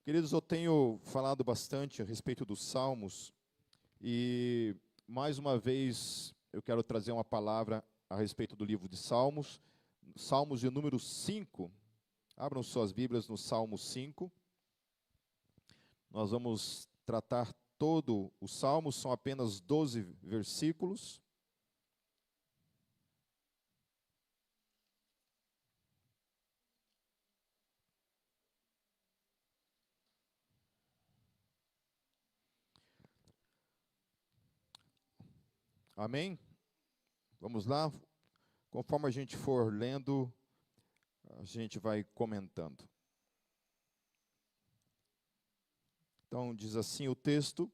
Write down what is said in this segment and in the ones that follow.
Queridos, eu tenho falado bastante a respeito dos Salmos e, mais uma vez, eu quero trazer uma palavra a respeito do livro de Salmos, Salmos de número 5. Abram suas Bíblias no Salmo 5. Nós vamos tratar todo o Salmo, são apenas 12 versículos. Amém? Vamos lá? Conforme a gente for lendo, a gente vai comentando. Então, diz assim o texto: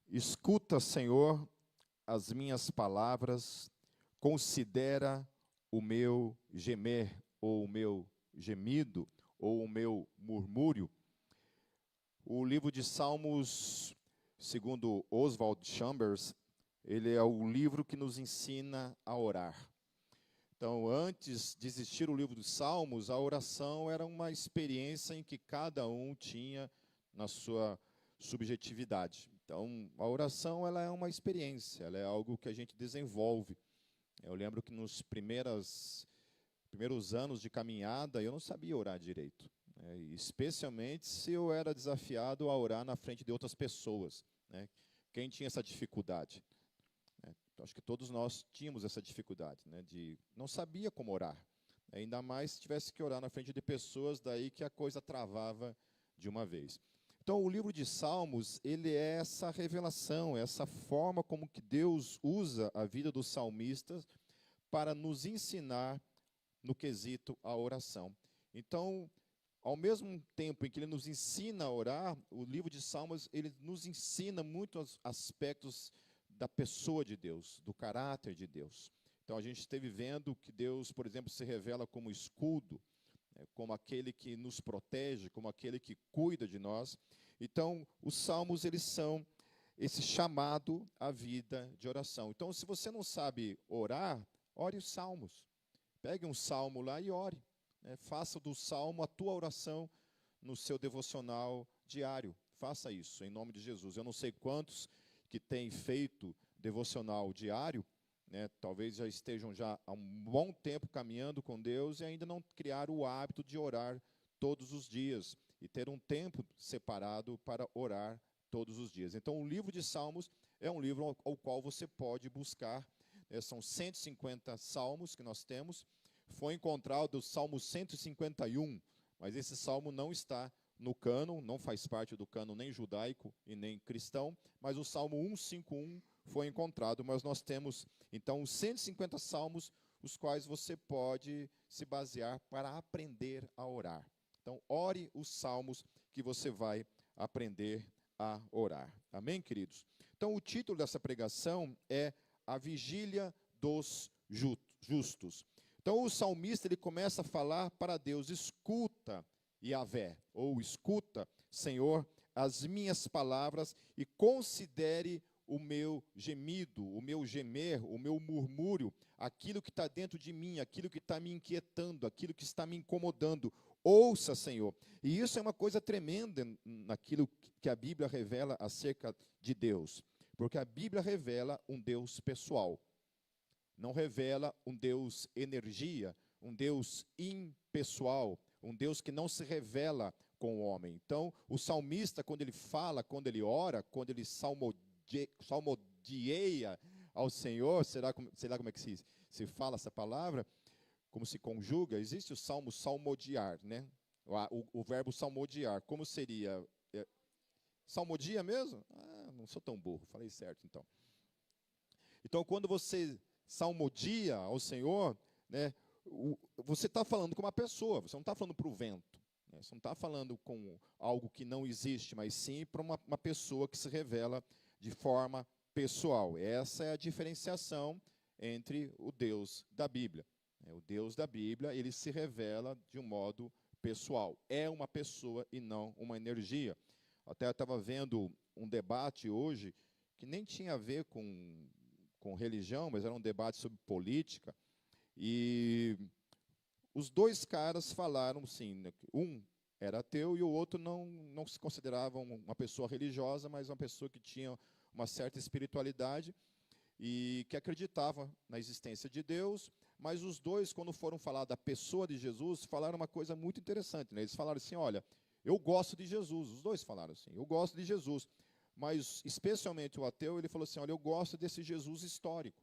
Escuta, Senhor, as minhas palavras, considera o meu gemer, ou o meu gemido, ou o meu murmúrio. O livro de Salmos, segundo Oswald Chambers, ele é o livro que nos ensina a orar. Então, antes de existir o livro dos Salmos, a oração era uma experiência em que cada um tinha na sua subjetividade. Então, a oração ela é uma experiência, ela é algo que a gente desenvolve. Eu lembro que nos primeiros anos de caminhada, eu não sabia orar direito, né? Especialmente se eu era desafiado a orar na frente de outras pessoas, né? Quem tinha essa dificuldade? Então, acho que todos nós tínhamos essa dificuldade, né, de não sabia como orar. Ainda mais se tivesse que orar na frente de pessoas, daí que a coisa travava de uma vez. Então, o livro de Salmos, ele é essa revelação, essa forma como que Deus usa a vida dos salmistas para nos ensinar no quesito a oração. Então, ao mesmo tempo em que ele nos ensina a orar, o livro de Salmos, ele nos ensina muitos aspectos da pessoa de Deus, do caráter de Deus. Então, a gente esteve vendo que Deus, por exemplo, se revela como escudo, como aquele que nos protege, como aquele que cuida de nós. Então, os salmos, eles são esse chamado à vida de oração. Então, se você não sabe orar, ore os salmos. Pegue um salmo lá e ore, né? Faça do salmo a tua oração no seu devocional diário. Faça isso, em nome de Jesus. Eu não sei quantos que têm feito devocional diário, né, talvez já estejam já há um bom tempo caminhando com Deus e ainda não criaram o hábito de orar todos os dias e ter um tempo separado para orar todos os dias. Então, o livro de Salmos é um livro ao qual você pode buscar. São 150 salmos que nós temos. Foi encontrado o Salmo 151, mas esse salmo não está no cânon, não faz parte do cânon nem judaico e nem cristão, mas o Salmo 151 foi encontrado. Mas nós temos, então, os 150 salmos, os quais você pode se basear para aprender a orar. Então, ore os salmos que você vai aprender a orar. Amém, queridos? Então, o título dessa pregação é A Vigília dos Justos. Então, o salmista ele começa a falar para Deus: escuta, Yahvé, ou escuta, Senhor, as minhas palavras e considere o meu gemido, o meu gemer, o meu murmúrio, aquilo que está dentro de mim, aquilo que está me inquietando, aquilo que está me incomodando. Ouça, Senhor. E isso é uma coisa tremenda naquilo que a Bíblia revela acerca de Deus, porque a Bíblia revela um Deus pessoal, não revela um Deus energia, um Deus impessoal, um Deus que não se revela com o homem. Então, o salmista, quando ele fala, quando ele ora, quando ele salmodia ao Senhor, sei lá como é que se fala essa palavra, como se conjuga, existe o salmo salmodiar, né? O verbo salmodiar, como seria? Salmodia mesmo? Ah, não sou tão burro, falei certo então. Então, quando você salmodia ao Senhor, né, você está falando com uma pessoa, você não está falando para o vento, né, você não está falando com algo que não existe, mas sim para uma pessoa que se revela de forma pessoal. Essa é a diferenciação entre o Deus da Bíblia. O Deus da Bíblia, ele se revela de um modo pessoal. É uma pessoa e não uma energia. Até eu estava vendo um debate hoje que nem tinha a ver com religião, mas era um debate sobre política, e os dois caras falaram assim, um era ateu, e o outro não se considerava uma pessoa religiosa, mas uma pessoa que tinha uma certa espiritualidade e que acreditava na existência de Deus. Mas os dois, quando foram falar da pessoa de Jesus, falaram uma coisa muito interessante, né? Eles falaram assim, olha, eu gosto de Jesus. Os dois falaram assim, eu gosto de Jesus. Mas, especialmente o ateu, ele falou assim, olha, eu gosto desse Jesus histórico,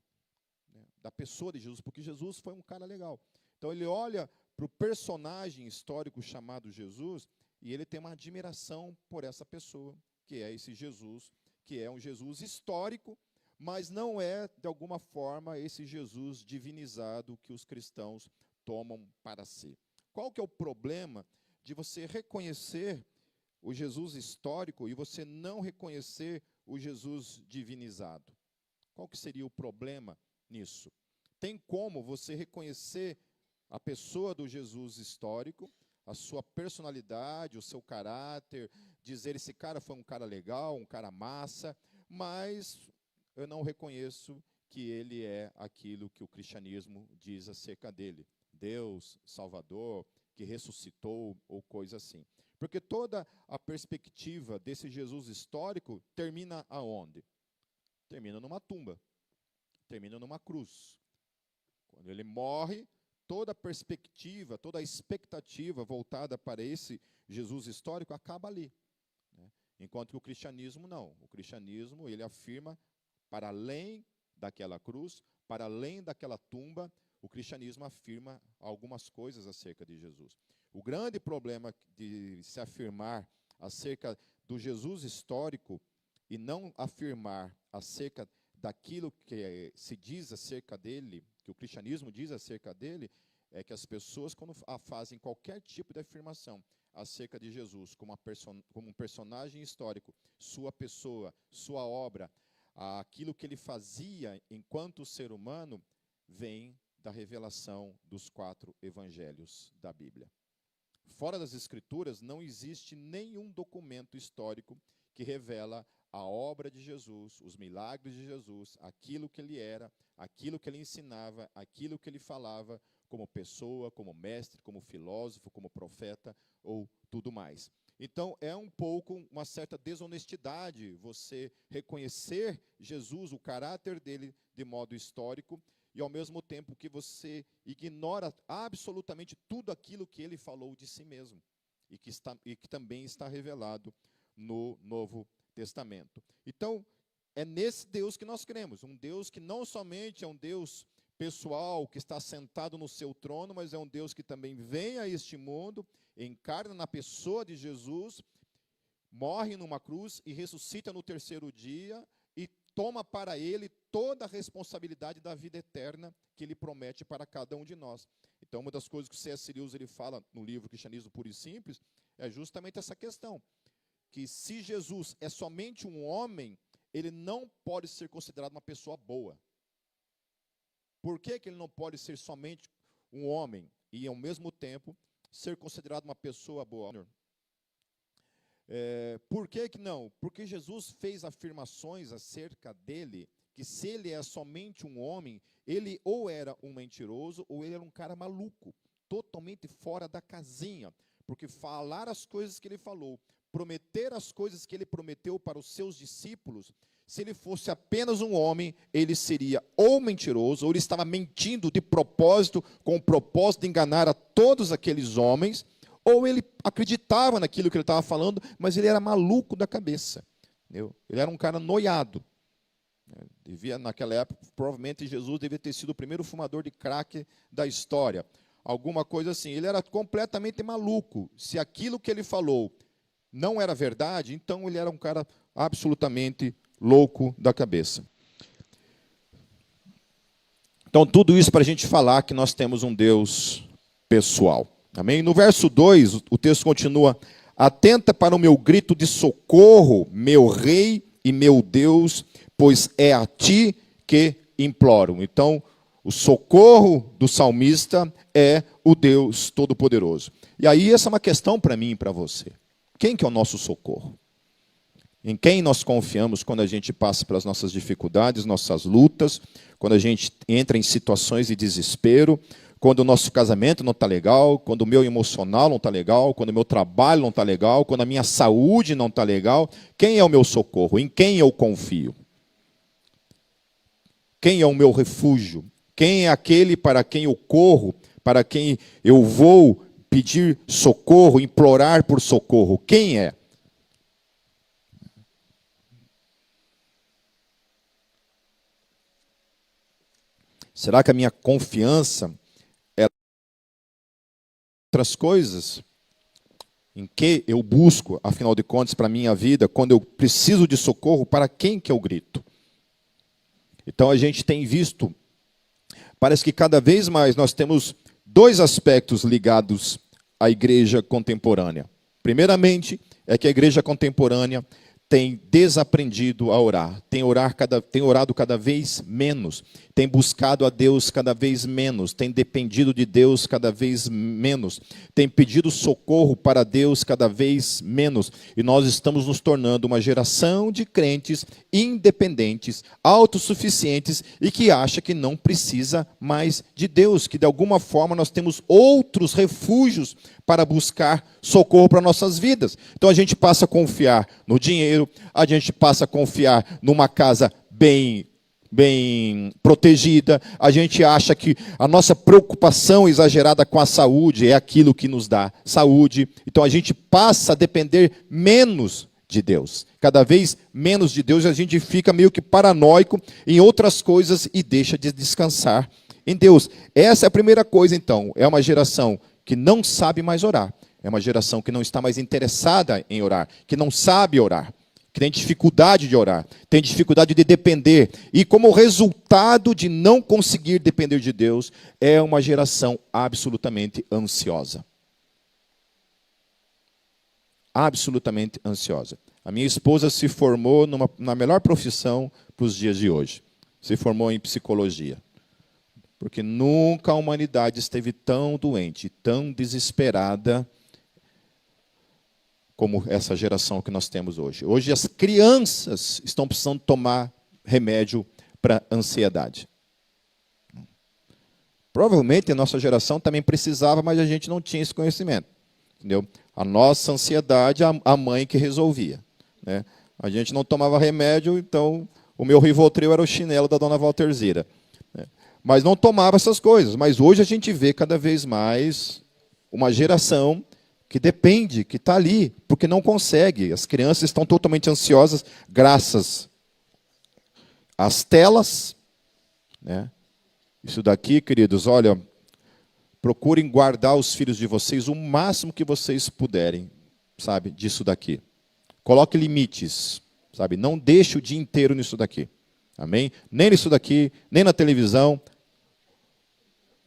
né? Da pessoa de Jesus, porque Jesus foi um cara legal. Então, ele olha para o personagem histórico chamado Jesus e ele tem uma admiração por essa pessoa, que é esse Jesus, que é um Jesus histórico, mas não é, de alguma forma, esse Jesus divinizado que os cristãos tomam para si. Qual que é o problema de você reconhecer o Jesus histórico e você não reconhecer o Jesus divinizado? Qual que seria o problema nisso? Tem como você reconhecer a pessoa do Jesus histórico, a sua personalidade, o seu caráter, dizer esse cara foi um cara legal, um cara massa, mas eu não reconheço que ele é aquilo que o cristianismo diz acerca dele. Deus, Salvador, que ressuscitou ou coisa assim. Porque toda a perspectiva desse Jesus histórico termina aonde? Termina numa tumba, termina numa cruz. Quando ele morre, toda a perspectiva, toda a expectativa voltada para esse Jesus histórico acaba ali, né? Enquanto que o cristianismo não. O cristianismo, ele afirma para além daquela cruz, para além daquela tumba, o cristianismo afirma algumas coisas acerca de Jesus. O grande problema de se afirmar acerca do Jesus histórico e não afirmar acerca daquilo que se diz acerca dele, que o cristianismo diz acerca dele, é que as pessoas, quando fazem qualquer tipo de afirmação acerca de Jesus, como um personagem histórico, sua pessoa, sua obra, aquilo que ele fazia enquanto ser humano, vem da revelação dos 4 evangelhos da Bíblia. Fora das Escrituras, não existe nenhum documento histórico que revela a obra de Jesus, os milagres de Jesus, aquilo que ele era, aquilo que ele ensinava, aquilo que ele falava como pessoa, como mestre, como filósofo, como profeta ou tudo mais. Então, é um pouco uma certa desonestidade você reconhecer Jesus, o caráter dele de modo histórico, e ao mesmo tempo que você ignora absolutamente tudo aquilo que ele falou de si mesmo, e que também está revelado no Novo Testamento. Então, é nesse Deus que nós cremos, um Deus que não somente é um Deus pessoal, que está sentado no seu trono, mas é um Deus que também vem a este mundo, encarna na pessoa de Jesus, morre numa cruz e ressuscita no terceiro dia e toma para ele toda a responsabilidade da vida eterna que ele promete para cada um de nós. Então, uma das coisas que o C.S. Lewis ele fala no livro Cristianismo Puro e Simples é justamente essa questão, que se Jesus é somente um homem, ele não pode ser considerado uma pessoa boa. Por que ele não pode ser somente um homem e, ao mesmo tempo, ser considerado uma pessoa boa? Por que não? Porque Jesus fez afirmações acerca dele, que se ele é somente um homem, ele ou era um mentiroso, ou ele era um cara maluco, totalmente fora da casinha. Porque falar as coisas que ele falou, prometer as coisas que ele prometeu para os seus discípulos, se ele fosse apenas um homem, ele seria ou mentiroso, ou ele estava mentindo de propósito, com o propósito de enganar a todos aqueles homens, ou ele acreditava naquilo que ele estava falando, mas ele era maluco da cabeça. Entendeu? Ele era um cara noiado. Naquela época, provavelmente Jesus devia ter sido o primeiro fumador de crack da história. Alguma coisa assim. Ele era completamente maluco. Se aquilo que ele falou não era verdade, então ele era um cara absolutamente louco da cabeça. Então, tudo isso para a gente falar que nós temos um Deus pessoal. Amém? No verso 2, o texto continua: atenta para o meu grito de socorro, meu rei e meu Deus, pois é a ti que imploro. Então, o socorro do salmista é o Deus Todo-Poderoso. E aí, essa é uma questão para mim e para você. Quem que é o nosso socorro? Em quem nós confiamos quando a gente passa pelas nossas dificuldades, nossas lutas, quando a gente entra em situações de desespero, quando o nosso casamento não está legal, quando o meu emocional não está legal, quando o meu trabalho não está legal, quando a minha saúde não está legal, quem é o meu socorro? Em quem eu confio? Quem é o meu refúgio? Quem é aquele para quem eu corro, para quem eu vou pedir socorro, implorar por socorro? Quem é? Será que a minha confiança é outras coisas? Em que eu busco, afinal de contas, para a minha vida, quando eu preciso de socorro, para quem que eu grito? Então a gente tem visto, parece que cada vez mais nós temos dois aspectos ligados à igreja contemporânea. Primeiramente, é que a igreja contemporânea tem desaprendido a orar, tem orado cada vez menos, tem buscado a Deus cada vez menos, tem dependido de Deus cada vez menos, tem pedido socorro para Deus cada vez menos. E nós estamos nos tornando uma geração de crentes independentes, autossuficientes e que acha que não precisa mais de Deus, que de alguma forma nós temos outros refúgios para buscar socorro para nossas vidas. Então a gente passa a confiar no dinheiro, a gente passa a confiar numa casa bem protegida, a gente acha que a nossa preocupação exagerada com a saúde é aquilo que nos dá saúde. Então a gente passa a depender menos de Deus. Cada vez menos de Deus, a gente fica meio que paranoico em outras coisas e deixa de descansar em Deus. Essa é a primeira coisa, então. É uma geração que não sabe mais orar. É uma geração que não está mais interessada em orar, que não sabe orar, que tem dificuldade de orar, tem dificuldade de depender. E como resultado de não conseguir depender de Deus, é uma geração absolutamente ansiosa. Absolutamente ansiosa. A minha esposa se formou na melhor profissão para os dias de hoje. Se formou em psicologia. Porque nunca a humanidade esteve tão doente, tão desesperada como essa geração que nós temos hoje. Hoje as crianças estão precisando tomar remédio para ansiedade. Provavelmente a nossa geração também precisava, mas a gente não tinha esse conhecimento. Entendeu? A nossa ansiedade, a mãe que resolvia. Né? A gente não tomava remédio, então o meu Rivotril era o chinelo da dona Walterzira. Mas não tomava essas coisas. Mas hoje a gente vê cada vez mais uma geração que depende, que está ali, porque não consegue. As crianças estão totalmente ansiosas graças às telas. Né? Isso daqui, queridos, olha, procurem guardar os filhos de vocês o máximo que vocês puderem, sabe, disso daqui. Coloque limites, sabe? Não deixe o dia inteiro nisso daqui. Amém? Nem nisso daqui, nem na televisão.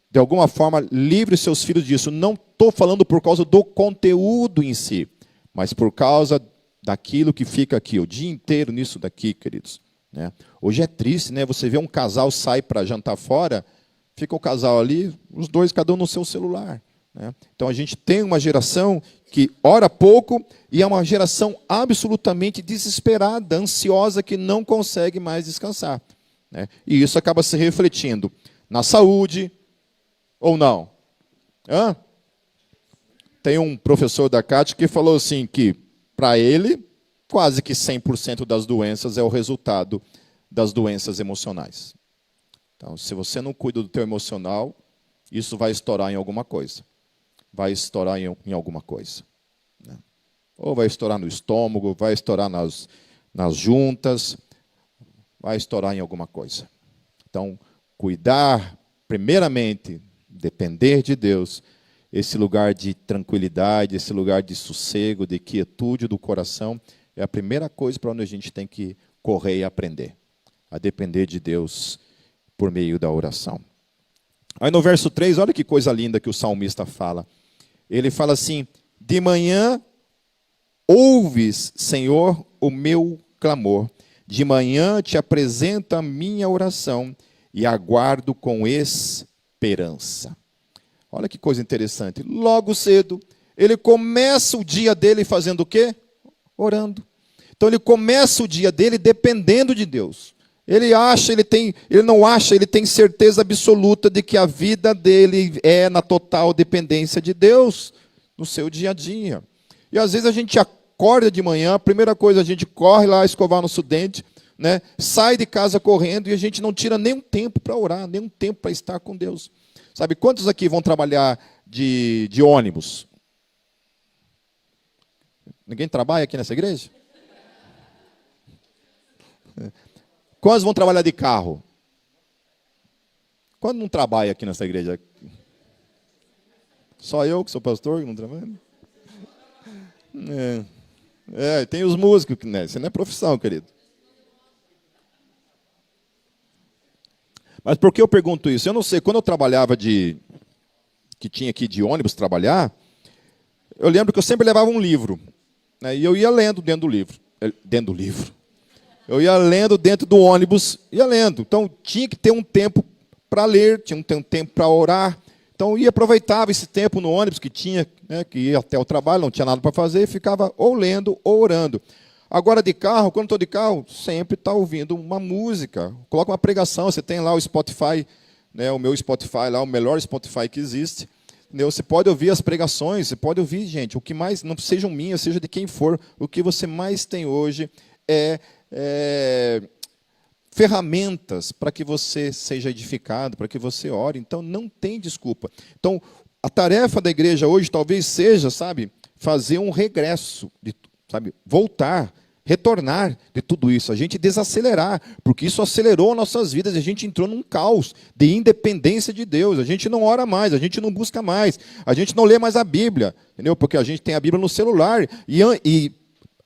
De alguma forma, livre seus filhos disso. Não estou falando por causa do conteúdo em si, mas por causa daquilo que fica aqui, o dia inteiro nisso daqui, queridos. Né? Hoje é triste, né? Você vê um casal sai para jantar fora, fica o casal ali, os dois, cada um no seu celular. Né? Então a gente tem uma geração que ora pouco e é uma geração absolutamente desesperada, ansiosa, que não consegue mais descansar. Né? E isso acaba se refletindo na saúde, ou não? Hã? Tem um professor da CAT que falou assim que, para ele, quase que 100% das doenças é o resultado das doenças emocionais. Então, se você não cuida do teu emocional, isso vai estourar em alguma coisa. Vai estourar em alguma coisa. Né? Ou vai estourar no estômago, vai estourar nas juntas, vai estourar em alguma coisa. Então, cuidar, primeiramente, depender de Deus, esse lugar de tranquilidade, esse lugar de sossego, de quietude do coração, é a primeira coisa para onde a gente tem que correr e aprender. A depender de Deus por meio da oração. Aí no verso 3, olha que coisa linda que o salmista fala. Ele fala assim: de manhã ouves, Senhor, o meu clamor. De manhã te apresento a minha oração e aguardo com esperança. Olha que coisa interessante. Logo cedo, ele começa o dia dele fazendo o quê? Orando. Então ele começa o dia dele dependendo de Deus. Ele tem certeza absoluta de que a vida dele é na total dependência de Deus, no seu dia a dia. E às vezes a gente acorda de manhã, a primeira coisa, a gente corre lá escovar nosso dente, né? Sai de casa correndo e a gente não tira nenhum tempo para orar, nenhum tempo para estar com Deus. Sabe, quantos aqui vão trabalhar de ônibus? Ninguém trabalha aqui nessa igreja? Quantos vão trabalhar de carro? Quando não trabalha aqui nessa igreja? Só eu que sou pastor que não trabalho? Tem os músicos, né? Isso não é profissão, querido. Mas por que eu pergunto isso? Eu não sei, quando eu trabalhava que tinha que ir de ônibus trabalhar, eu lembro que eu sempre levava um livro, né? E eu ia lendo dentro do livro. Eu ia lendo dentro do ônibus, ia lendo. Então, tinha que ter um tempo para ler, tinha que ter um tempo para orar. Então, eu aproveitava esse tempo no ônibus que tinha, né, que ia até o trabalho, não tinha nada para fazer, e ficava ou lendo ou orando. Agora, de carro, quando estou de carro, sempre está ouvindo uma música. Coloca uma pregação, você tem lá o Spotify, né, o meu Spotify, lá, o melhor Spotify que existe. Entendeu? Você pode ouvir as pregações, você pode ouvir, gente, o que mais, não sejam minhas, seja de quem for, o que você mais tem hoje é ferramentas para que você seja edificado, para que você ore. Então, não tem desculpa. Então, a tarefa da igreja hoje talvez seja, sabe, fazer um regresso, voltar, retornar de tudo isso, a gente desacelerar, porque isso acelerou nossas vidas, a gente entrou num caos de independência de Deus, a gente não ora mais, a gente não busca mais, a gente não lê mais a Bíblia, entendeu? Porque a gente tem a Bíblia no celular, e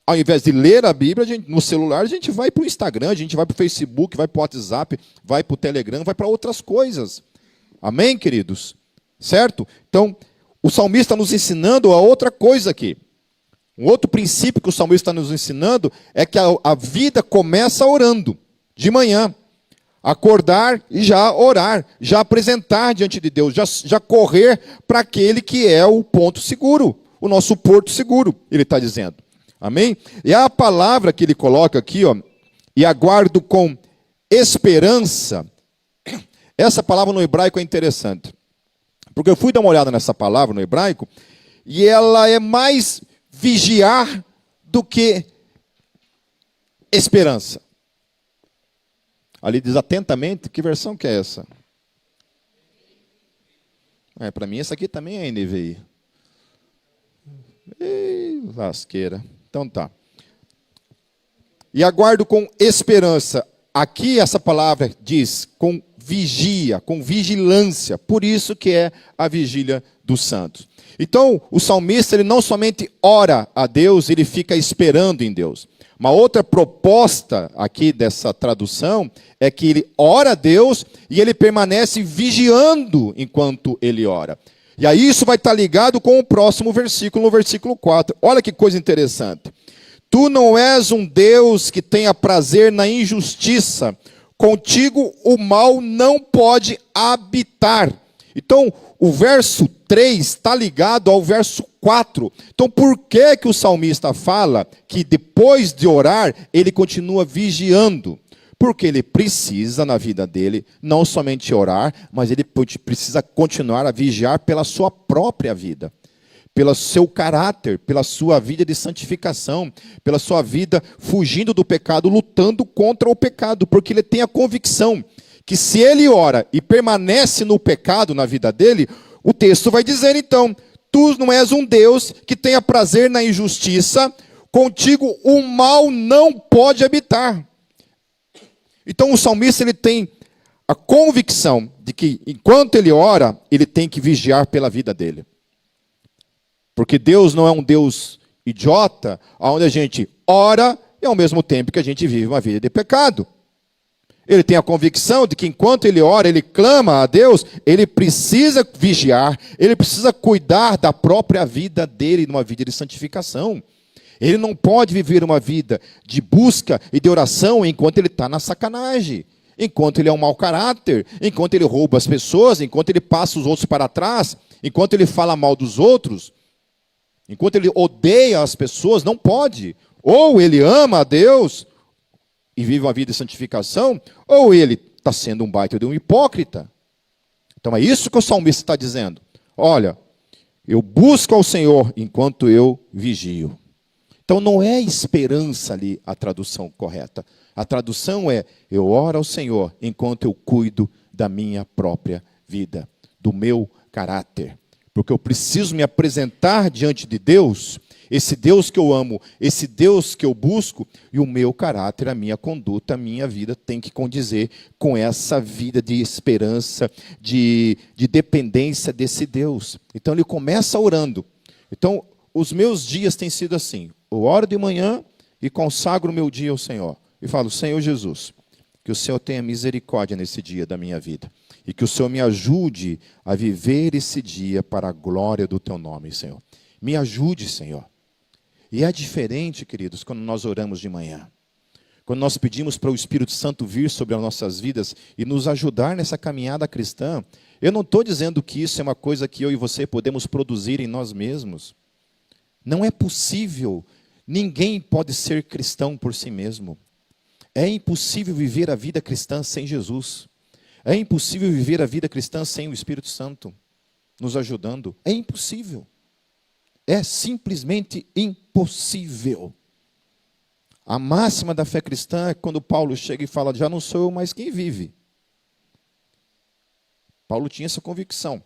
ao invés de ler a Bíblia, no celular, a gente vai para o Instagram, a gente vai para o Facebook, vai para o WhatsApp, vai para o Telegram, vai para outras coisas. Amém, queridos? Certo? Então, o salmista está nos ensinando a outra coisa aqui. Um outro princípio que o salmista está nos ensinando é que a vida começa orando, de manhã. Acordar e já orar, já apresentar diante de Deus, já correr para aquele que é o ponto seguro, o nosso porto seguro, ele está dizendo. Amém? E a palavra que ele coloca aqui, ó, e aguardo com esperança, essa palavra no hebraico é interessante. Porque eu fui dar uma olhada nessa palavra no hebraico, e ela é mais vigiar do que esperança. Ali diz atentamente, que versão que é essa? Para mim essa aqui também é NVI. Lasqueira. Então tá. E aguardo com esperança. Aqui essa palavra diz com vigia, com vigilância. Por isso que é a vigília dos santos. Então, o salmista, ele não somente ora a Deus, ele fica esperando em Deus. Uma outra proposta aqui dessa tradução é que ele ora a Deus e ele permanece vigiando enquanto ele ora. E aí isso vai estar ligado com o próximo versículo, no versículo 4. Olha que coisa interessante. Tu não és um Deus que tenha prazer na injustiça, contigo o mal não pode habitar. Então, o verso 3 está ligado ao verso 4. Então, por que o salmista fala que depois de orar, ele continua vigiando? Porque ele precisa, na vida dele, não somente orar, mas ele precisa continuar a vigiar pela sua própria vida, pelo seu caráter, pela sua vida de santificação, pela sua vida fugindo do pecado, lutando contra o pecado, porque ele tem a convicção que se ele ora e permanece no pecado na vida dele, o texto vai dizer então, tu não és um Deus que tenha prazer na injustiça, contigo o mal não pode habitar. Então o salmista ele tem a convicção de que enquanto ele ora, ele tem que vigiar pela vida dele. Porque Deus não é um Deus idiota, onde a gente ora e ao mesmo tempo que a gente vive uma vida de pecado. Ele tem a convicção de que enquanto ele ora, ele clama a Deus, ele precisa vigiar, ele precisa cuidar da própria vida dele numa vida de santificação. Ele não pode viver uma vida de busca e de oração enquanto ele está na sacanagem, enquanto ele é um mau caráter, enquanto ele rouba as pessoas, enquanto ele passa os outros para trás, enquanto ele fala mal dos outros, enquanto ele odeia as pessoas, não pode. Ou ele ama a Deus, e vive uma vida de santificação, ou ele está sendo um baita de um hipócrita. Então é isso que o salmista está dizendo. Olha, eu busco ao Senhor enquanto eu vigio. Então não é esperança ali a tradução correta. A tradução é, eu oro ao Senhor enquanto eu cuido da minha própria vida, do meu caráter. Porque eu preciso me apresentar diante de Deus, esse Deus que eu amo, esse Deus que eu busco, e o meu caráter, a minha conduta, a minha vida tem que condizer com essa vida de esperança, de dependência desse Deus. Então ele começa orando. Então os meus dias têm sido assim. Eu oro de manhã e consagro o meu dia ao Senhor. E falo, Senhor Jesus, que o Senhor tenha misericórdia nesse dia da minha vida. E que o Senhor me ajude a viver esse dia para a glória do Teu nome, Senhor. Me ajude, Senhor. E é diferente, queridos, quando nós oramos de manhã. Quando nós pedimos para o Espírito Santo vir sobre as nossas vidas e nos ajudar nessa caminhada cristã. Eu não estou dizendo que isso é uma coisa que eu e você podemos produzir em nós mesmos. Não é possível. Ninguém pode ser cristão por si mesmo. É impossível viver a vida cristã sem Jesus. É impossível viver a vida cristã sem o Espírito Santo nos ajudando. É impossível. É simplesmente impossível. A máxima da fé cristã é quando Paulo chega e fala, já não sou eu mais quem vive. Paulo tinha essa convicção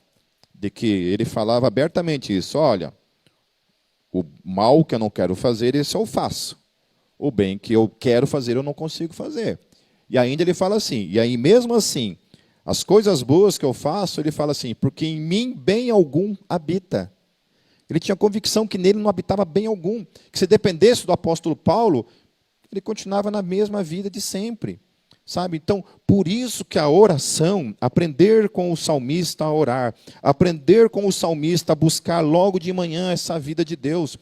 de que ele falava abertamente isso. Olha, o mal que eu não quero fazer, esse eu faço. O bem que eu quero fazer, eu não consigo fazer. E ainda ele fala assim, e aí mesmo assim, as coisas boas que eu faço, ele fala assim, porque em mim bem algum habita. Ele tinha convicção que nele não habitava bem algum. Que se dependesse do apóstolo Paulo, ele continuava na mesma vida de sempre. Sabe? Então, por isso que a oração, aprender com o salmista a orar, aprender com o salmista a buscar logo de manhã essa vida de Deus,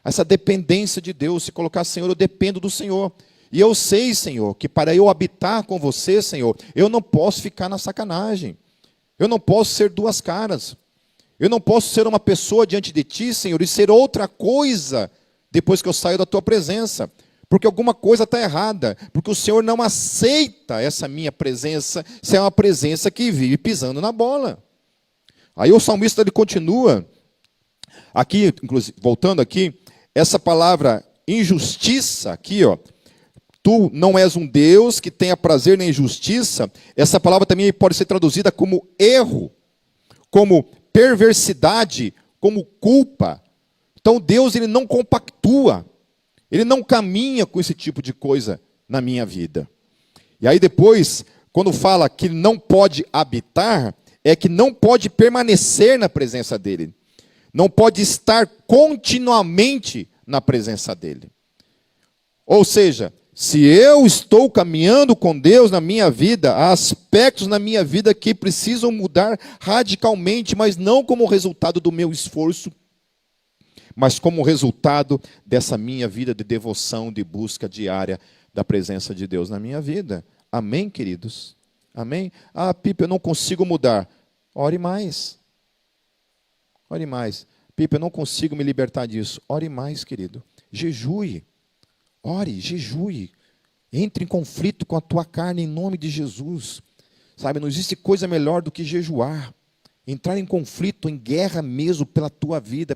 essa dependência de Deus, se colocar, Senhor, eu dependo do Senhor. E eu sei, Senhor, que para eu habitar com você, Senhor, eu não posso ficar na sacanagem. Eu não posso ser duas caras. Eu não posso ser uma pessoa diante de Ti, Senhor, e ser outra coisa depois que eu saio da Tua presença. Porque alguma coisa está errada. Porque o Senhor não aceita essa minha presença, se é uma presença que vive pisando na bola. Aí o salmista ele continua, aqui, inclusive, voltando aqui, essa palavra injustiça, aqui, ó, tu não és um Deus que tenha prazer na injustiça, essa palavra também pode ser traduzida como erro, como perversidade, como culpa. Então Deus ele não compactua, ele não caminha com esse tipo de coisa na minha vida. E aí depois, quando fala que não pode habitar, é que não pode permanecer na presença dele. Não pode estar continuamente na presença dele. Ou seja, se eu estou caminhando com Deus na minha vida, há aspectos na minha vida que precisam mudar radicalmente, mas não como resultado do meu esforço, mas como resultado dessa minha vida de devoção, de busca diária da presença de Deus na minha vida. Amém, queridos? Amém? Ah, Pipe, eu não consigo mudar. Ore mais. Ore mais. Pipe, eu não consigo me libertar disso. Ore mais, querido. Jejue. Ore, jejue. Entre em conflito com a tua carne em nome de Jesus. Sabe, não existe coisa melhor do que jejuar. Entrar em conflito, em guerra mesmo pela tua vida,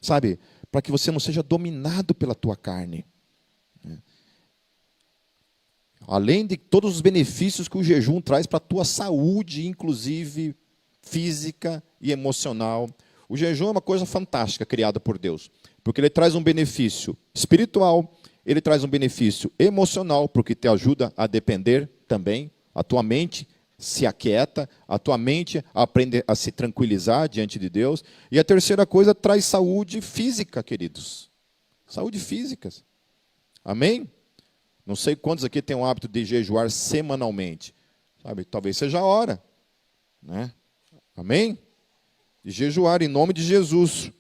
sabe, para que você não seja dominado pela tua carne. Além de todos os benefícios que o jejum traz para a tua saúde, inclusive física e emocional. O jejum é uma coisa fantástica criada por Deus, porque ele traz um benefício espiritual, ele traz um benefício emocional, porque te ajuda a depender também, a tua mente se aquieta, a tua mente aprende a se tranquilizar diante de Deus. E a terceira coisa, traz saúde física, queridos. Saúde física. Amém? Não sei quantos aqui têm o hábito de jejuar semanalmente. Sabe? Talvez seja a hora. Né? Amém? De jejuar em nome de Jesus.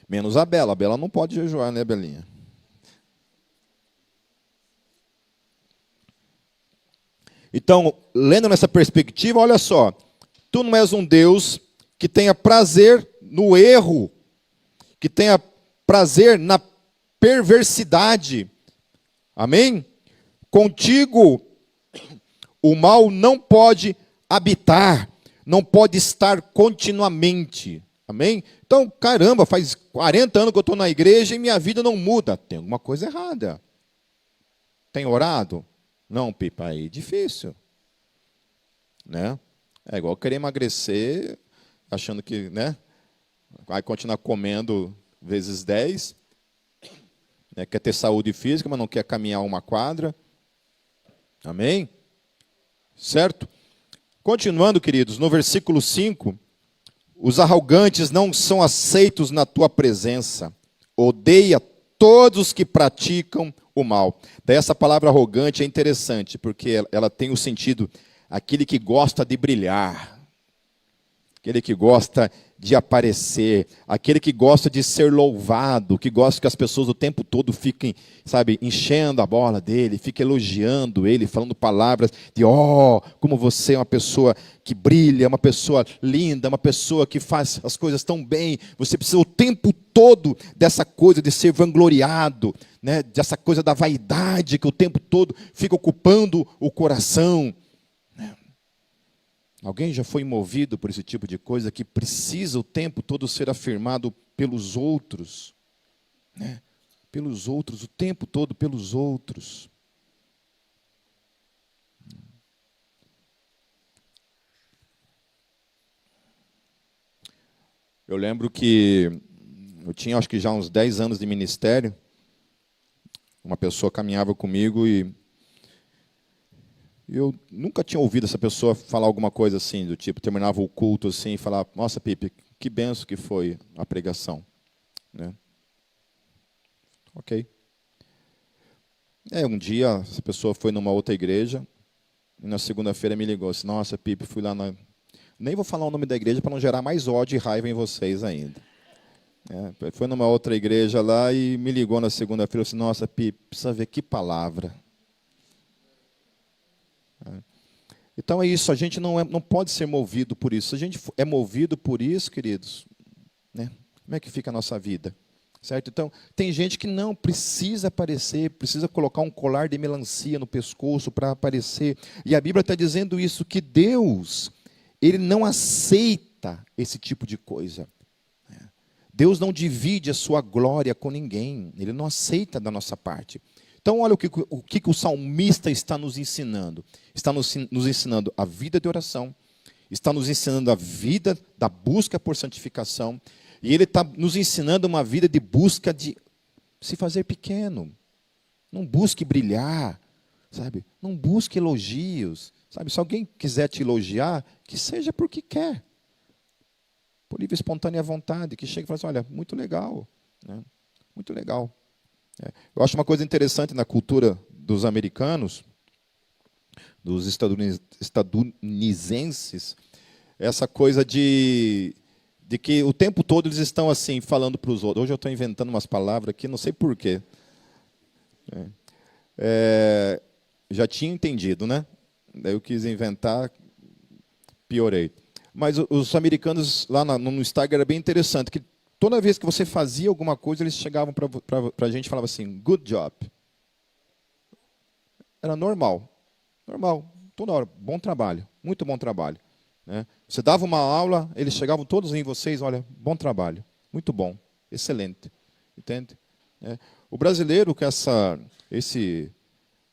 Menos a Bela. A Bela não pode jejuar, né, Belinha? Então, lendo nessa perspectiva, olha só. Tu não és um Deus que tenha prazer no erro, que tenha prazer na perversidade. Amém? Contigo o mal não pode habitar, não pode estar continuamente. Amém? Então, caramba, faz 40 anos que eu estou na igreja e minha vida não muda. Tem alguma coisa errada. Tem orado? Não, Pipa, aí é difícil. Né? É igual querer emagrecer, achando que, né, vai continuar comendo vezes 10. Né? Quer ter saúde física, mas não quer caminhar uma quadra. Amém? Certo? Continuando, queridos, no versículo 5, os arrogantes não são aceitos na tua presença. Odeia todos os que praticam o mal. Daí essa palavra arrogante é interessante, porque ela tem o sentido, aquele que gosta de brilhar, aquele que gosta de aparecer, aquele que gosta de ser louvado, que gosta que as pessoas o tempo todo fiquem, sabe, enchendo a bola dele, fiquem elogiando ele, falando palavras de, como você é uma pessoa que brilha, uma pessoa linda, uma pessoa que faz as coisas tão bem. Você precisa o tempo todo dessa coisa de ser vangloriado, né, dessa coisa da vaidade que o tempo todo fica ocupando o coração. Alguém já foi movido por esse tipo de coisa que precisa o tempo todo ser afirmado pelos outros? Né? Pelos outros, o tempo todo pelos outros. Eu lembro que eu tinha, acho que já uns 10 anos de ministério. Uma pessoa caminhava comigo e eu nunca tinha ouvido essa pessoa falar alguma coisa assim, do tipo, terminava o culto assim e falava, nossa, Pipe, que benção que foi a pregação. Né? Ok. Um dia, essa pessoa foi numa outra igreja, e na segunda-feira me ligou assim, nossa, Pipe, fui lá na... Nem vou falar o nome da igreja para não gerar mais ódio e raiva em vocês ainda. Foi numa outra igreja lá e me ligou na segunda-feira, assim, nossa, Pipe, precisa ver que palavra. Então é isso, a gente não pode ser movido por isso. Se a gente é movido por isso, queridos, né, como é que fica a nossa vida? Certo? Então, tem gente que não precisa aparecer, precisa colocar um colar de melancia no pescoço para aparecer. E a Bíblia está dizendo isso, que Deus, Ele não aceita esse tipo de coisa. Deus não divide a sua glória com ninguém, Ele não aceita da nossa parte. Então, olha o que o salmista está nos ensinando. Está nos ensinando a vida de oração, está nos ensinando a vida da busca por santificação, e ele está nos ensinando uma vida de busca de se fazer pequeno. Não busque brilhar, sabe? Não busque elogios, sabe? Se alguém quiser te elogiar, que seja porque quer. Por livre, espontânea vontade, que chegue e fale assim, olha, muito legal, né? Muito legal. Eu acho uma coisa interessante na cultura dos americanos, dos estadunidenses, essa coisa de que o tempo todo eles estão assim, falando para os outros. Hoje eu estou inventando umas palavras aqui, não sei porquê. Já tinha entendido, né? Daí eu quis inventar, piorei. Mas os americanos lá no Instagram era bem interessante, que toda vez que você fazia alguma coisa, eles chegavam para a gente e falavam assim, good job. Era normal. Normal. Toda hora. Bom trabalho. Muito bom trabalho. Né? Você dava uma aula, eles chegavam todos em vocês, olha, bom trabalho. Muito bom. Excelente. Entende? O brasileiro, com esse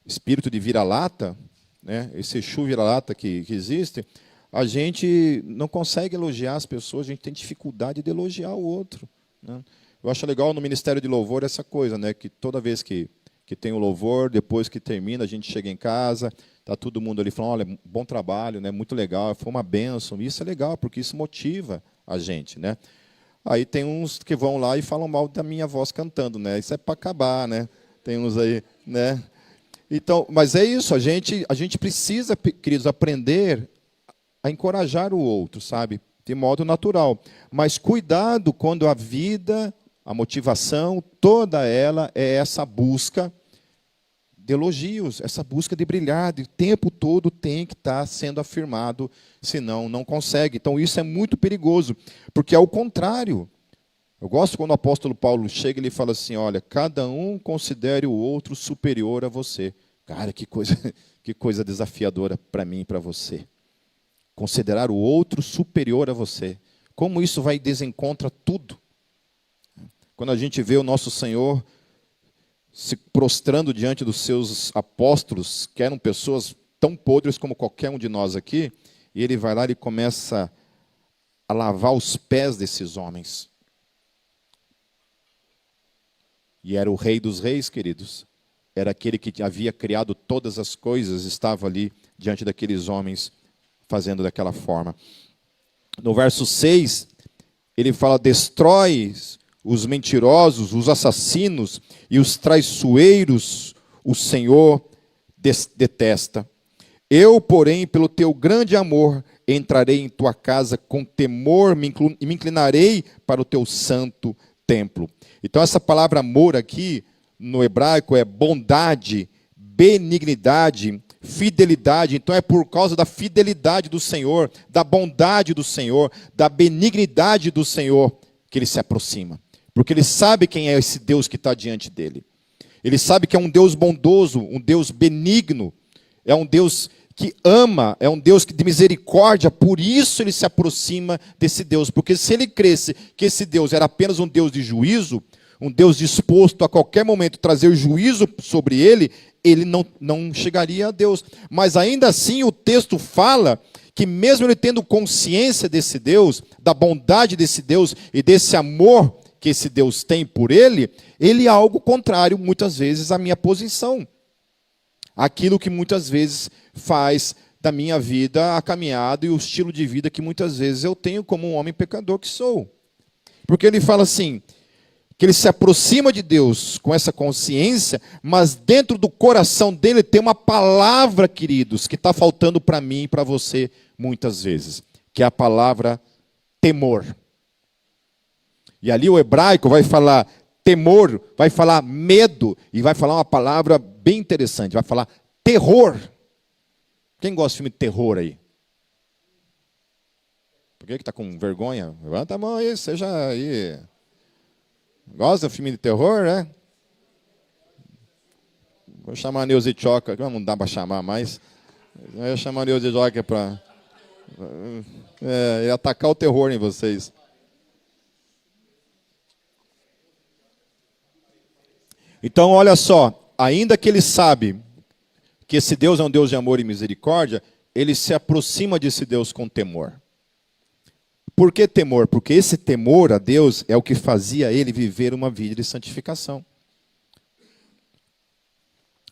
espírito de vira-lata, né? Esse Exu vira-lata que existe, a gente não consegue elogiar as pessoas, a gente tem dificuldade de elogiar o outro. Né? Eu acho legal no Ministério de Louvor essa coisa, né? Que toda vez que tem o louvor, depois que termina, a gente chega em casa, está todo mundo ali falando, olha, bom trabalho, né? Muito legal, foi uma bênção. Isso é legal, porque isso motiva a gente. Né? Aí tem uns que vão lá e falam mal da minha voz cantando. Né? Isso é para acabar, né? Tem uns aí, né? Então, mas é isso, a gente precisa, queridos, aprender a encorajar o outro, sabe? De modo natural. Mas cuidado quando a vida, a motivação, toda ela é essa busca de elogios, essa busca de brilhar, o tempo todo tem que estar sendo afirmado, senão não consegue. Então isso é muito perigoso, porque ao contrário, eu gosto quando o apóstolo Paulo chega e ele fala assim, olha, cada um considere o outro superior a você. Cara, que coisa desafiadora para mim e para você. Considerar o outro superior a você. Como isso vai desencontra tudo. Quando a gente vê o nosso Senhor se prostrando diante dos seus apóstolos, que eram pessoas tão podres como qualquer um de nós aqui, e ele vai lá e começa a lavar os pés desses homens. E era o Rei dos Reis, queridos. Era aquele que havia criado todas as coisas, estava ali diante daqueles homens, fazendo daquela forma. No verso 6, ele fala: destrói os mentirosos, os assassinos e os traiçoeiros, o Senhor detesta. Eu, porém, pelo teu grande amor, entrarei em tua casa com temor e me inclinarei para o teu santo templo. Então, essa palavra amor aqui, no hebraico, é bondade, benignidade, fidelidade. Então, é por causa da fidelidade do Senhor, da bondade do Senhor, da benignidade do Senhor, que ele se aproxima. Porque ele sabe quem é esse Deus que está diante dele. Ele sabe que é um Deus bondoso, um Deus benigno, é um Deus que ama, é um Deus de misericórdia, por isso ele se aproxima desse Deus. Porque se ele cresce que esse Deus era apenas um Deus de juízo, um Deus disposto a qualquer momento trazer juízo sobre ele, ele não chegaria a Deus. Mas ainda assim o texto fala que mesmo ele tendo consciência desse Deus, da bondade desse Deus e desse amor que esse Deus tem por ele é algo contrário, muitas vezes, à minha posição. Aquilo que muitas vezes faz da minha vida a caminhada e o estilo de vida que muitas vezes eu tenho como um homem pecador que sou. Porque ele fala assim, que ele se aproxima de Deus com essa consciência, mas dentro do coração dele tem uma palavra, queridos, que está faltando para mim e para você muitas vezes, que é a palavra temor. E ali o hebraico vai falar temor, vai falar medo, e vai falar uma palavra bem interessante, vai falar terror. Quem gosta de filme de terror aí? Por que está com vergonha? Levanta a mão aí, seja aí. Gosta de filme de terror, né? Vou chamar a Neuza Choca, não dá para chamar mais. Eu ia chamar a Neuza Choca para atacar o terror em vocês. Então, olha só, ainda que ele sabe que esse Deus é um Deus de amor e misericórdia, ele se aproxima desse Deus com temor. Por que temor? Porque esse temor a Deus é o que fazia ele viver uma vida de santificação.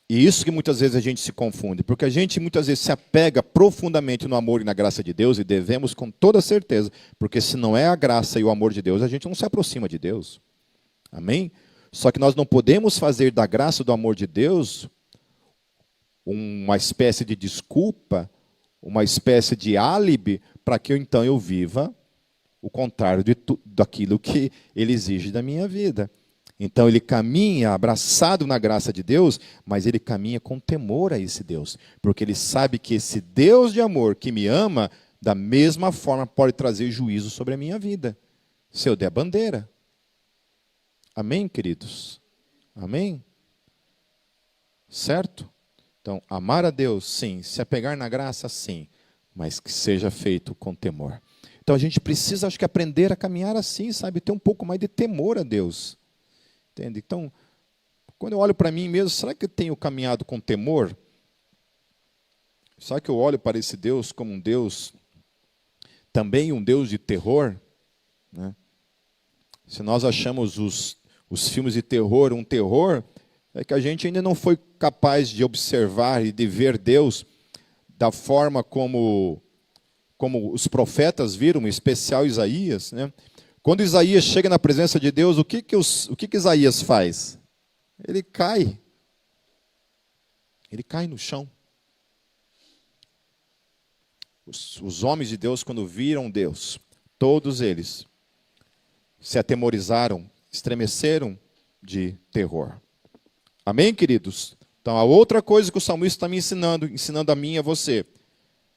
E isso que muitas vezes a gente se confunde, porque a gente muitas vezes se apega profundamente no amor e na graça de Deus, e devemos com toda certeza, porque se não é a graça e o amor de Deus, a gente não se aproxima de Deus. Amém? Só que nós não podemos fazer da graça e do amor de Deus uma espécie de desculpa, uma espécie de álibi, para que então eu viva o contrário daquilo que ele exige da minha vida. Então ele caminha abraçado na graça de Deus, mas ele caminha com temor a esse Deus, porque ele sabe que esse Deus de amor que me ama, da mesma forma pode trazer juízo sobre a minha vida, se eu der bandeira. Amém, queridos? Amém? Certo? Então, amar a Deus, sim. Se apegar na graça, sim. Mas que seja feito com temor. Então, a gente precisa, acho que, aprender a caminhar assim, sabe? Ter um pouco mais de temor a Deus. Entende? Então, quando eu olho para mim mesmo, será que eu tenho caminhado com temor? Será que eu olho para esse Deus como um Deus, também um Deus de terror? Né? Se nós achamos os filmes de terror um terror, é que a gente ainda não foi capaz de observar e de ver Deus da forma como os profetas viram, em especial Isaías. Né? Quando Isaías chega na presença de Deus, o que Isaías faz? Ele cai. Ele cai no chão. Os homens de Deus, quando viram Deus, todos eles se atemorizaram, estremeceram de terror. Amém, queridos? Então, a outra coisa que o salmista está me ensinando a mim e a você,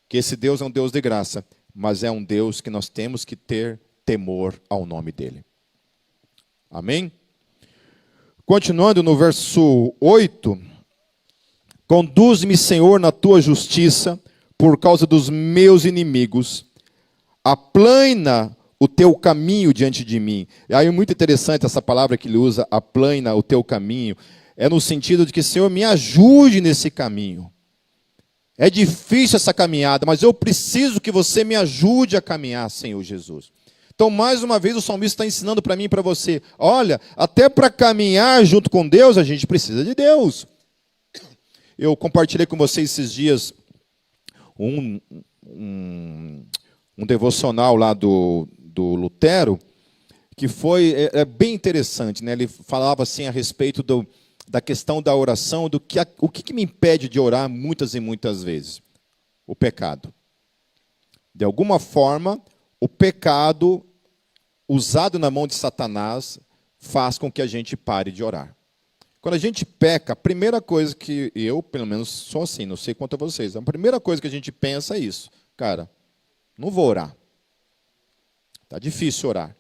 que esse Deus é um Deus de graça, mas é um Deus que nós temos que ter temor ao nome dele. Amém? Continuando no verso 8, Conduz-me, Senhor, na tua justiça, por causa dos meus inimigos. Aplana o teu caminho diante de mim. E aí é muito interessante essa palavra que ele usa, aplana o teu caminho. É no sentido de que, Senhor, me ajude nesse caminho. É difícil essa caminhada, mas eu preciso que você me ajude a caminhar, Senhor Jesus. Então, mais uma vez, o salmista está ensinando para mim e para você. Olha, até para caminhar junto com Deus, a gente precisa de Deus. Eu compartilhei com vocês esses dias um devocional lá do Lutero, que foi bem interessante, né? Ele falava assim a respeito da questão da oração, o que me impede de orar muitas e muitas vezes? O pecado. De alguma forma, o pecado usado na mão de Satanás faz com que a gente pare de orar. Quando a gente peca, a primeira coisa que eu, pelo menos, sou assim, não sei quanto a vocês, a primeira coisa que a gente pensa é isso. Cara, não vou orar. Está difícil orar.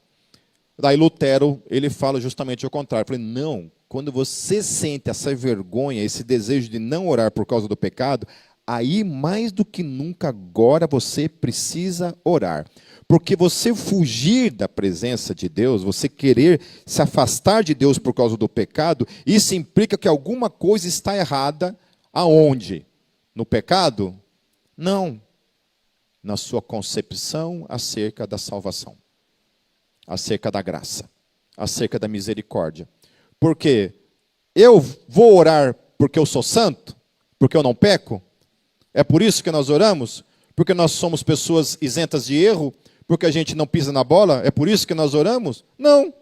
Daí Lutero, ele fala justamente o contrário. Ele falou, não, quando você sente essa vergonha, esse desejo de não orar por causa do pecado, aí mais do que nunca agora você precisa orar. Porque você fugir da presença de Deus, você querer se afastar de Deus por causa do pecado, isso implica que alguma coisa está errada. Aonde? No pecado? Não. Na sua concepção acerca da salvação, acerca da graça, acerca da misericórdia. Porque eu vou orar porque eu sou santo? Porque eu não peco? É por isso que nós oramos? Porque nós somos pessoas isentas de erro? Porque a gente não pisa na bola? É por isso que nós oramos? Não.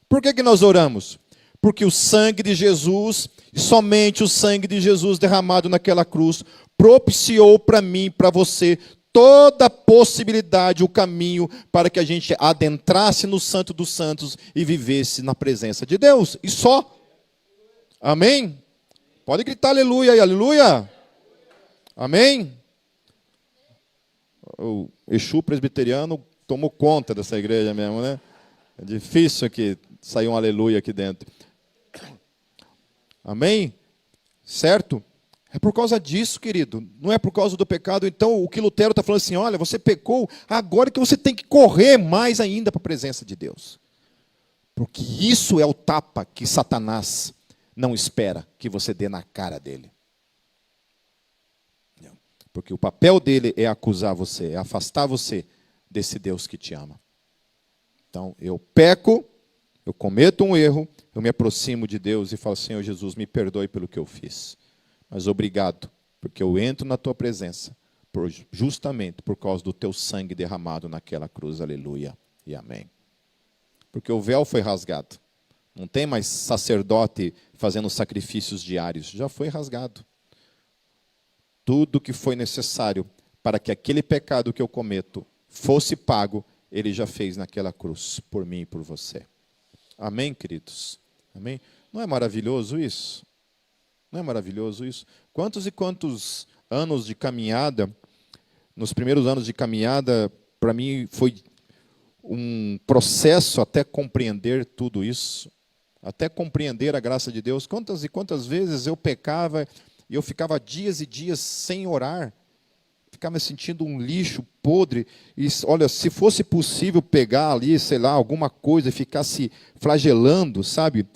Por que nós oramos? Porque o sangue de Jesus, somente o sangue de Jesus derramado naquela cruz, propiciou para mim, para você, toda a possibilidade, o caminho para que a gente adentrasse no Santo dos Santos e vivesse na presença de Deus. E só. Amém? Pode gritar aleluia aí, aleluia. Amém? O Exu presbiteriano tomou conta dessa igreja mesmo, né? É difícil que sair um aleluia aqui dentro. Amém? Certo? É por causa disso, querido. Não é por causa do pecado. Então, o que Lutero está falando assim, olha, você pecou, agora que você tem que correr mais ainda para a presença de Deus. Porque isso é o tapa que Satanás não espera que você dê na cara dele. Porque o papel dele é acusar você, é afastar você desse Deus que te ama. Então, eu peco, eu cometo um erro, eu me aproximo de Deus e falo, Senhor Jesus, me perdoe pelo que eu fiz. Mas obrigado, porque eu entro na tua presença, justamente por causa do teu sangue derramado naquela cruz, aleluia e amém. Porque o véu foi rasgado. Não tem mais sacerdote fazendo sacrifícios diários, já foi rasgado. Tudo que foi necessário para que aquele pecado que eu cometo fosse pago, ele já fez naquela cruz, por mim e por você. Amém, queridos? Amém? Não é maravilhoso isso? Não é maravilhoso isso? Quantos e quantos anos de caminhada, nos primeiros anos de caminhada, para mim foi um processo até compreender tudo isso, até compreender a graça de Deus. Quantas e quantas vezes eu pecava e eu ficava dias e dias sem orar, ficava me sentindo um lixo podre, e olha, se fosse possível pegar ali, sei lá, alguma coisa e ficar se flagelando, sabe,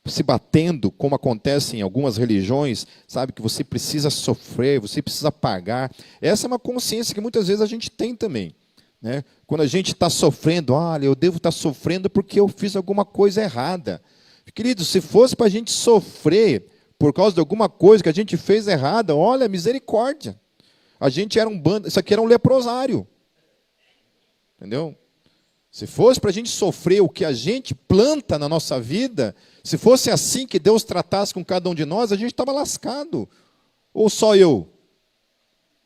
se batendo, como acontece em algumas religiões, sabe, que você precisa sofrer, você precisa pagar. Essa é uma consciência que muitas vezes a gente tem também, né? Quando a gente está sofrendo, olha, eu devo estar sofrendo porque eu fiz alguma coisa errada. Querido, se fosse para a gente sofrer por causa de alguma coisa que a gente fez errada, olha, misericórdia. A gente era um bando, isso aqui era um leprosário. Entendeu? Se fosse para a gente sofrer o que a gente planta na nossa vida, se fosse assim que Deus tratasse com cada um de nós, a gente estava lascado. Ou só eu?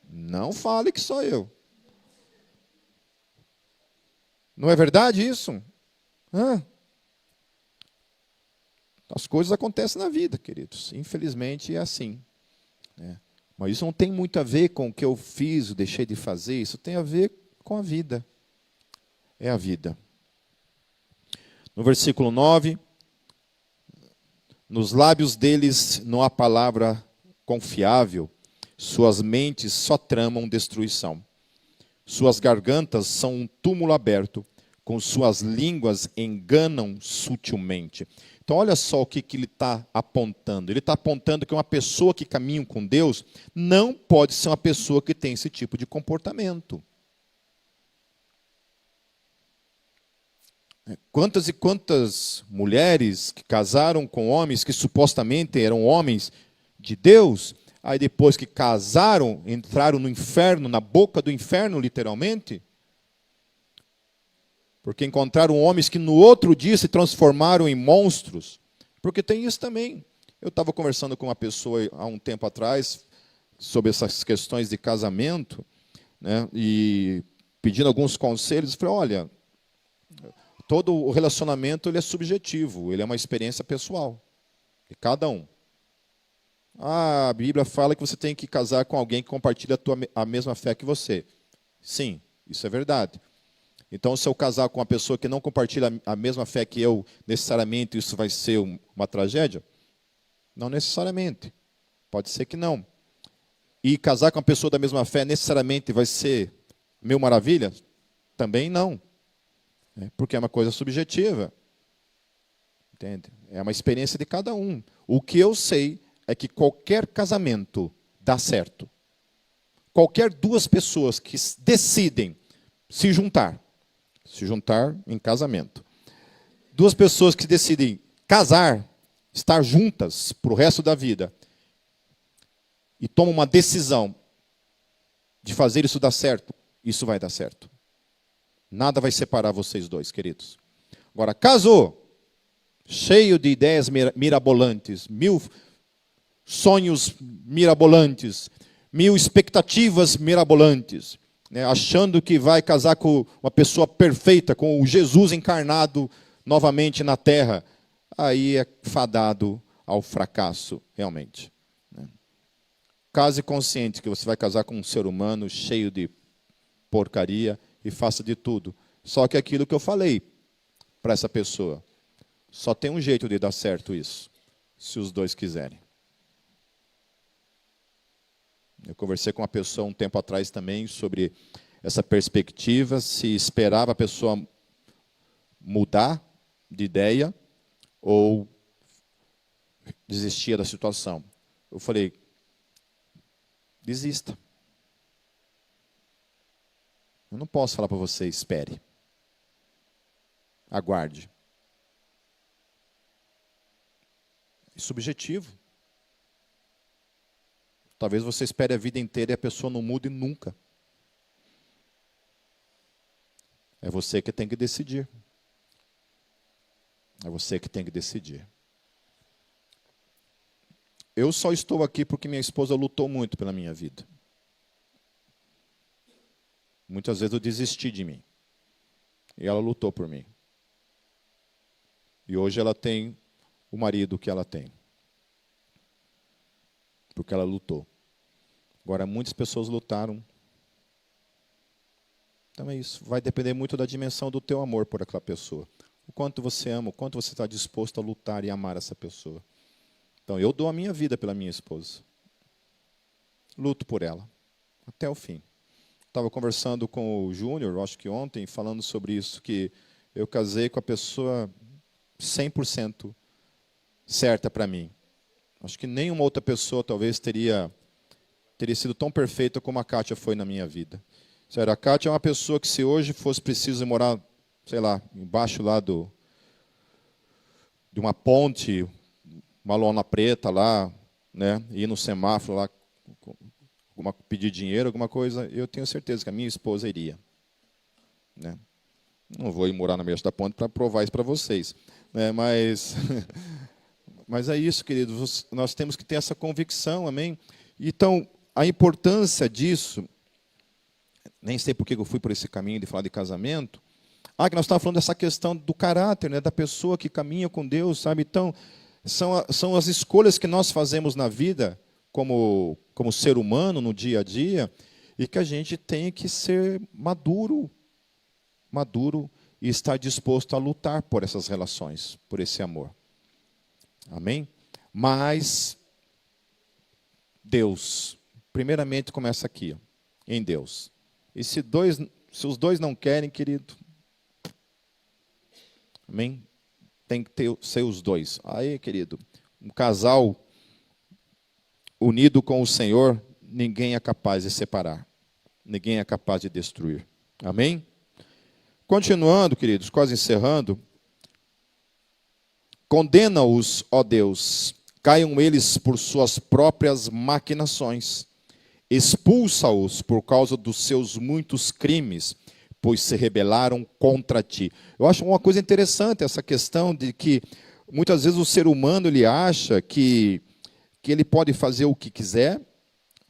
Não fale que só eu. Não é verdade isso? As coisas acontecem na vida, queridos. Infelizmente é assim, né? Mas isso não tem muito a ver com o que eu fiz, ou deixei de fazer. Isso tem a ver com a vida. É a vida. No versículo 9, nos lábios deles não há palavra confiável, suas mentes só tramam destruição. Suas gargantas são um túmulo aberto, com suas línguas enganam sutilmente. Então, olha só o que ele está apontando. Ele está apontando que uma pessoa que caminha com Deus não pode ser uma pessoa que tem esse tipo de comportamento. Quantas e quantas mulheres que casaram com homens que supostamente eram homens de Deus, aí depois que casaram, entraram no inferno, na boca do inferno, literalmente, porque encontraram homens que no outro dia se transformaram em monstros. Porque tem isso também. Eu estava conversando com uma pessoa há um tempo atrás sobre essas questões de casamento, né, e pedindo alguns conselhos. Eu falei, olha, todo o relacionamento ele é subjetivo, ele é uma experiência pessoal de cada um. A Bíblia fala que você tem que casar com alguém que compartilha a mesma fé que você. Sim, isso é verdade. Então, se eu casar com uma pessoa que não compartilha a mesma fé que eu, necessariamente isso vai ser uma tragédia? Não necessariamente. Pode ser que não. E casar com uma pessoa da mesma fé necessariamente vai ser mil maravilhas? Também não. Porque é uma coisa subjetiva. Entende? É uma experiência de cada um. O que eu sei é que qualquer casamento dá certo. Qualquer duas pessoas que decidem se juntar em casamento. Duas pessoas que decidem casar, estar juntas para o resto da vida, e tomam uma decisão de fazer isso dar certo, isso vai dar certo. Nada vai separar vocês dois, queridos. Agora, casou, cheio de ideias mirabolantes, 1000 sonhos mirabolantes, 1000 expectativas mirabolantes, né, achando que vai casar com uma pessoa perfeita, com o Jesus encarnado novamente na terra, aí é fadado ao fracasso, realmente. Né. Case consciente que você vai casar com um ser humano cheio de porcaria e faça de tudo. Só que aquilo que eu falei para essa pessoa, só tem um jeito de dar certo isso, se os dois quiserem. Eu conversei com uma pessoa um tempo atrás também sobre essa perspectiva, se esperava a pessoa mudar de ideia ou desistia da situação. Eu falei, desista. Eu não posso falar para você, espere. Aguarde. É subjetivo. Talvez você espere a vida inteira e a pessoa não mude nunca. É você que tem que decidir. É você que tem que decidir. Eu só estou aqui porque minha esposa lutou muito pela minha vida. Muitas vezes eu desisti de mim. E ela lutou por mim. E hoje ela tem o marido que ela tem. Porque ela lutou. Agora, muitas pessoas lutaram. Então é isso. Vai depender muito da dimensão do teu amor por aquela pessoa. O quanto você ama, o quanto você está disposto a lutar e amar essa pessoa. Então, eu dou a minha vida pela minha esposa. Luto por ela. Até o fim. Estava conversando com o Júnior, acho que ontem, falando sobre isso, que eu casei com a pessoa 100% certa para mim. Acho que nenhuma outra pessoa talvez teria sido tão perfeita como a Kátia foi na minha vida. Sério, a Kátia é uma pessoa que se hoje fosse preciso morar, sei lá, embaixo lá de uma ponte, uma lona preta lá, né, ir no semáforo lá, pedir dinheiro, alguma coisa, eu tenho certeza que a minha esposa iria. Né? Não vou ir morar na beira da ponte para provar isso para vocês. Né? Mas é isso, queridos. Nós temos que ter essa convicção, amém? Então, a importância disso, nem sei por que eu fui por esse caminho de falar de casamento, que nós estávamos falando dessa questão do caráter, né, da pessoa que caminha com Deus, sabe? Então, são as escolhas que nós fazemos na vida, como ser humano, no dia a dia, e que a gente tem que ser maduro e estar disposto a lutar por essas relações, por esse amor. Amém? Mas Deus. Primeiramente começa aqui, ó, em Deus. E se os dois não querem, querido, amém? Tem que ser os dois. Aí, querido, um casal unido com o Senhor, ninguém é capaz de separar. Ninguém é capaz de destruir. Amém? Continuando, queridos, quase encerrando. Condena-os, ó Deus, caiam eles por suas próprias maquinações. Expulsa-os por causa dos seus muitos crimes, pois se rebelaram contra ti. Eu acho uma coisa interessante essa questão de que muitas vezes o ser humano ele acha que ele pode fazer o que quiser,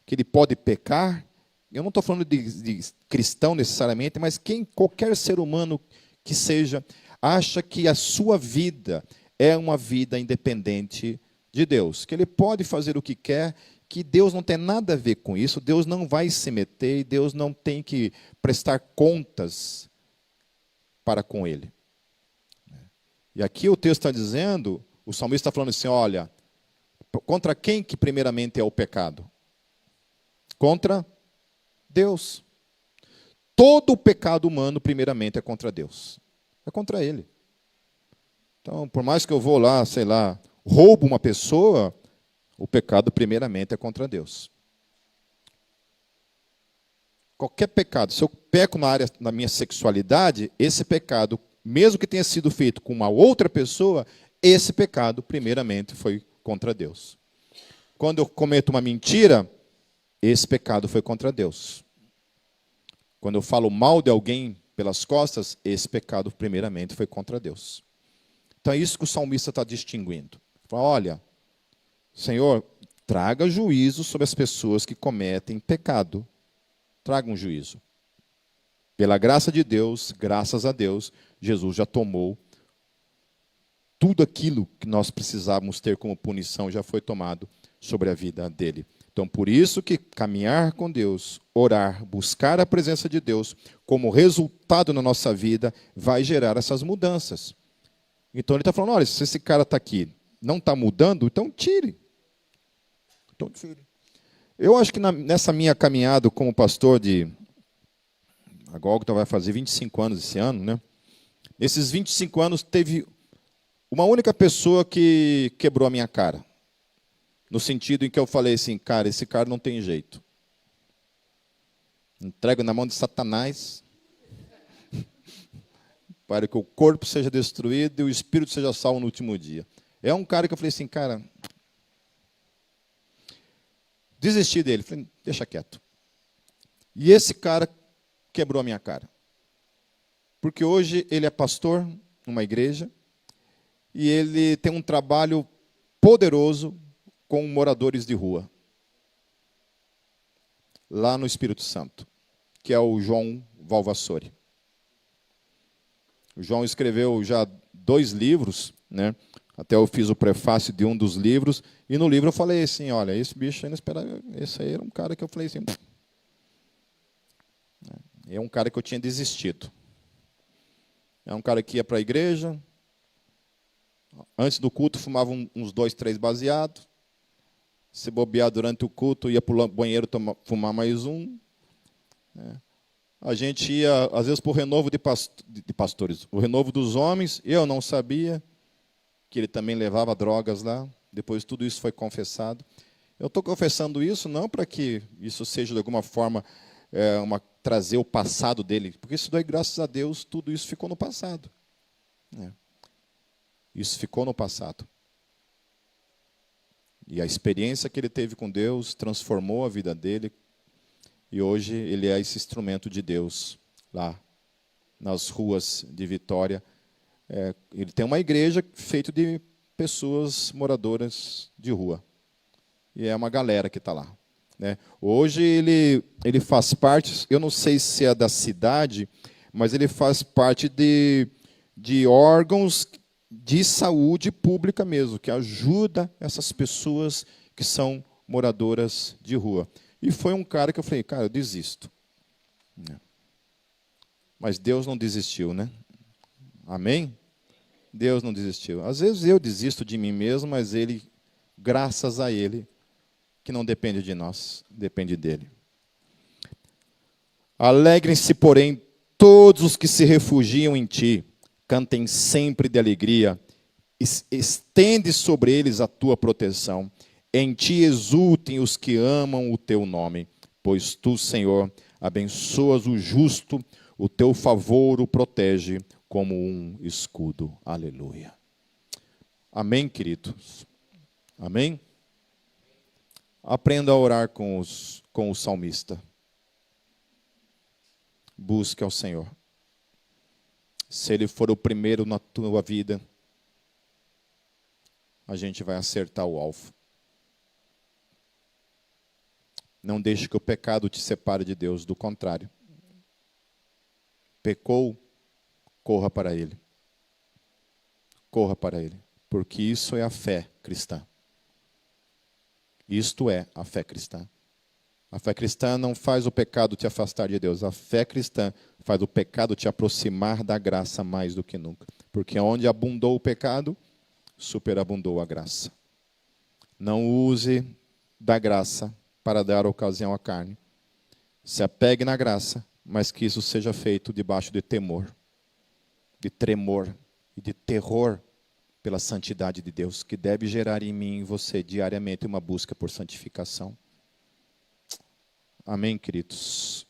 que ele pode pecar. Eu não estou falando de cristão necessariamente, mas qualquer ser humano que seja, acha que a sua vida é uma vida independente de Deus, que ele pode fazer o que quer, que Deus não tem nada a ver com isso, Deus não vai se meter, e Deus não tem que prestar contas para com ele. E aqui o texto está dizendo, o salmista está falando assim, olha, contra quem que primeiramente é o pecado? Contra Deus. Todo o pecado humano, primeiramente, é contra Deus. É contra Ele. Então, por mais que eu vou lá, sei lá, roubo uma pessoa, o pecado, primeiramente, é contra Deus. Qualquer pecado, se eu peco na minha sexualidade, esse pecado, mesmo que tenha sido feito com uma outra pessoa, esse pecado, primeiramente, foi contra Deus. Quando eu cometo uma mentira, esse pecado foi contra Deus. Quando eu falo mal de alguém pelas costas, esse pecado, primeiramente, foi contra Deus. Então é isso que o salmista está distinguindo. Fala, olha, Senhor, traga juízo sobre as pessoas que cometem pecado. Traga um juízo. Pela graça de Deus, graças a Deus, Jesus já tomou tudo aquilo que nós precisávamos ter como punição, já foi tomado sobre a vida dele. Então, por isso que caminhar com Deus, orar, buscar a presença de Deus, como resultado na nossa vida, vai gerar essas mudanças. Então, ele está falando, olha, se esse cara está aqui, não está mudando, então tire. Então, tire. Eu acho que nessa minha caminhada como pastor a Gólgota vai fazer 25 anos esse ano, né? Nesses 25 anos, teve uma única pessoa que quebrou a minha cara. No sentido em que eu falei assim, cara, esse cara não tem jeito. Entrego na mão de Satanás para que o corpo seja destruído e o espírito seja salvo no último dia. É um cara que eu falei assim, cara, desisti dele. Falei, deixa quieto. E esse cara quebrou a minha cara. Porque hoje ele é pastor numa igreja e ele tem um trabalho poderoso com moradores de rua, lá no Espírito Santo, que é o João Valvassori. O João escreveu já 2 livros, né? Até eu fiz o prefácio de um dos livros, e no livro eu falei assim, olha, esse bicho aí não esperava, esse aí era um cara que eu falei assim, é um cara que eu tinha desistido. É um cara que ia para a igreja, antes do culto fumava uns 2, 3 baseados, se bobear durante o culto, ia para o banheiro fumar mais um. A gente ia, às vezes, para o renovo de pastores, o renovo dos homens, eu não sabia que ele também levava drogas lá, depois tudo isso foi confessado. Eu estou confessando isso não para que isso seja, de alguma forma, trazer o passado dele, porque isso daí, graças a Deus, tudo isso ficou no passado. Isso ficou no passado. E a experiência que ele teve com Deus transformou a vida dele. E hoje ele é esse instrumento de Deus lá nas ruas de Vitória. Ele tem uma igreja feita de pessoas moradoras de rua. E é uma galera que está lá. Né? Hoje ele faz parte, eu não sei se é da cidade, mas ele faz parte de órgãos de saúde pública mesmo, que ajuda essas pessoas que são moradoras de rua. E foi um cara que eu falei, cara, eu desisto. Mas Deus não desistiu, né? Amém? Deus não desistiu. Às vezes eu desisto de mim mesmo, mas Ele, graças a Ele, que não depende de nós, depende dele. Alegrem-se, porém, todos os que se refugiam em ti, cantem sempre de alegria, estende sobre eles a tua proteção. Em ti exultem os que amam o teu nome, pois tu, Senhor, abençoas o justo, o teu favor o protege como um escudo. Aleluia. Amém, queridos? Amém? Aprenda a orar com o salmista. Busque ao Senhor. Se Ele for o primeiro na tua vida, a gente vai acertar o alvo. Não deixe que o pecado te separe de Deus, do contrário. Pecou, corra para Ele. Corra para Ele, porque isso é a fé cristã. Isto é a fé cristã. A fé cristã não faz o pecado te afastar de Deus. A fé cristã faz o pecado te aproximar da graça mais do que nunca. Porque onde abundou o pecado, superabundou a graça. Não use da graça para dar ocasião à carne. Se apegue na graça, mas que isso seja feito debaixo de temor, de tremor e de terror pela santidade de Deus, que deve gerar em mim e em você diariamente uma busca por santificação. Amém, queridos?